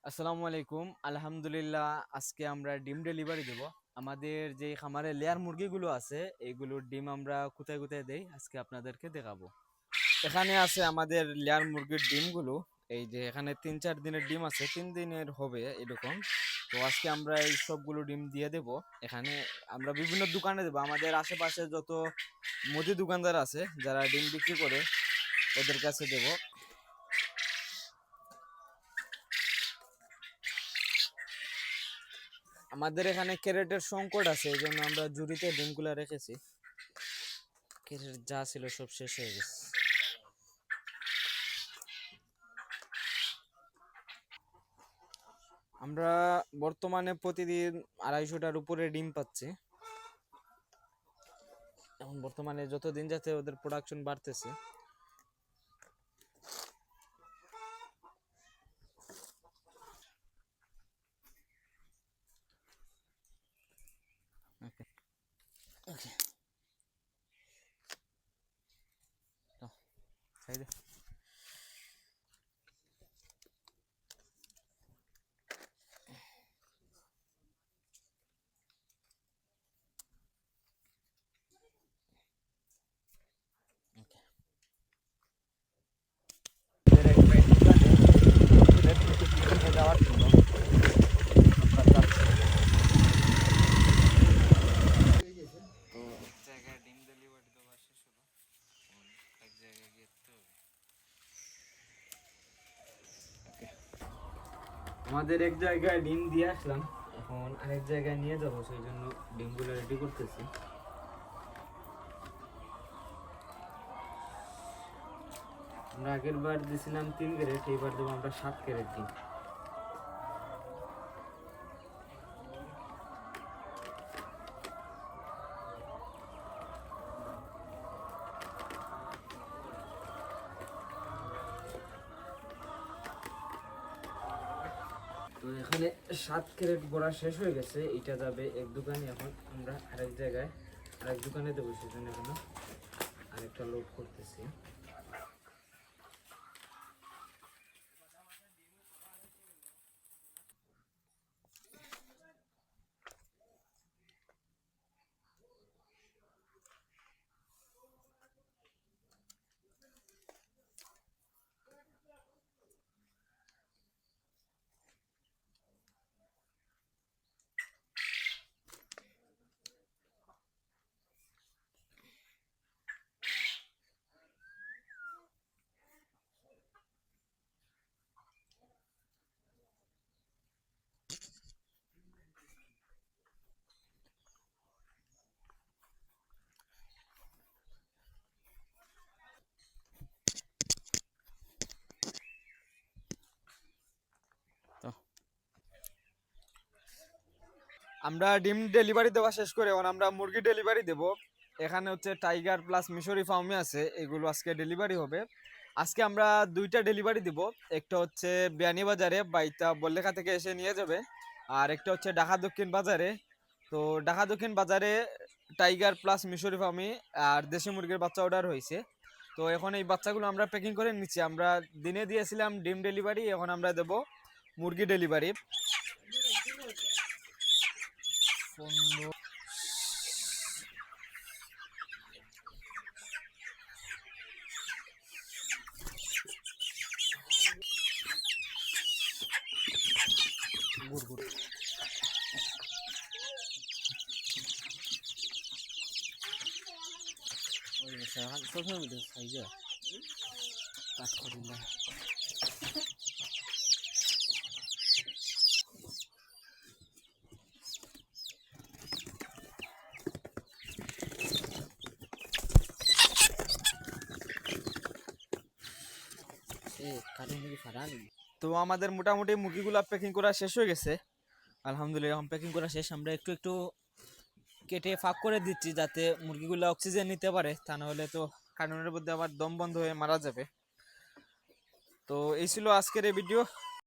আসসালামু আলাইকুম। আলহামদুলিল্লাহ, আজকে আমরা ডিম ডেলিভারি দেব। আমাদের যে খামারে লেয়ার মুরগিগুলো আছে এইগুলোর ডিম আমরা কোথায় কোথায় দেই আজকে আপনাদেরকে দেখাবো। এখানে আছে আমাদের লেয়ার মুরগির ডিমগুলো। এই যে এখানে ৩-৪ দিনের ডিম আছে, ৩ দিনের হবে এরকম। তো আজকে আমরা এই সবগুলো ডিম দিয়ে দেব। এখানে আমরা বিভিন্ন দোকানে দেবো, আমাদের আশেপাশে যত মুদি দোকানদার আছে যারা ডিম বিক্রি করে ওদের কাছে দেব। আমাদের এখানে ক্যারেটের সংকট আছে, এই জন্য আমরা ঝুড়িতে ডিমগুলা রেখেছি। ক্যারেট যা ছিল সব শেষ হয়ে গেছে। আমরা বর্তমানে প্রতিদিন ২৫০টার উপরে ডিম পাচ্ছি। এখন বর্তমানে যত দিন যাচ্ছে ওদের প্রোডাকশন বাড়তেছে। ওকে ওকে, খাই দে। ওকে, যাওয়ার জন্য আমরা যাচ্ছি। তো এক জায়গায় ডিম ডেলিভারি দেওয়া শেষ হলো, এখন এক জায়গায় গিয়ে দিতে হবে। আমাদের এক জায়গায় ডিম দিয়ে আসলাম, এখন আরেক জায়গায় নিয়ে যাবো, সেই জন্য ডিমগুলো রেডি করতেছি। আমরা আগের বার দিয়েছিলাম 3 ক্যারেট, এইবার দেবো আমরা 7 ক্যারেট ডিম। তো এখানে 7 ক্যারেট ভরা শেষ হয়ে গেছে, এটা যাবে এক দোকানে। এখন আমরা আরেক জায়গায় আরেক দোকানে দেবো, সেজন্য এখন আরেকটা লোড করতেছি। তো আমরা ডিম ডেলিভারি দেওয়া শেষ করে এখন আমরা মুরগি ডেলিভারি দেব। এখানে হচ্ছে টাইগার প্লাস মিশরি ফার্মে আছে, এগুলো আজকে ডেলিভারি হবে। আজকে আমরা 2টা ডেলিভারি দিব। একটা হচ্ছে বিয়ানীবাজারে, বাইতা বল্লেখা থেকে এসে নিয়ে যাবে। আর একটা হচ্ছে ঢাকা দক্ষিণ বাজারে। তো ঢাকা দক্ষিণ বাজারে টাইগার প্লাস মিশরি ফার্মে আর দেশি মুরগির বাচ্চা অর্ডার হয়েছে। তো এখন এই বাচ্চাগুলো আমরা প্যাকিং করে নিচ্ছি। আমরা দিনে দিয়েছিলাম ডিম ডেলিভারি, এখন আমরা দেব মুরগি ডেলিভারি। Good good. ওই সবসময় ভিডিও সাইজে কাজ করি না। তো আমাদের মোটামুটি মুরগিগুলো প্যাকিং করা শেষ হয়ে গেছে। আলহামদুলিল্লাহ, এখন প্যাকিং করা শেষ। আমরা একটু একটু কেটে ফাঁক করে দিচ্ছি যাতে মুরগিগুলো অক্সিজেন নিতে পারে, তা নাহলে তো কার্টুনের মধ্যে আবার দম বন্ধ হয়ে মারা যাবে। তো এই ছিল আজকের এই ভিডিও।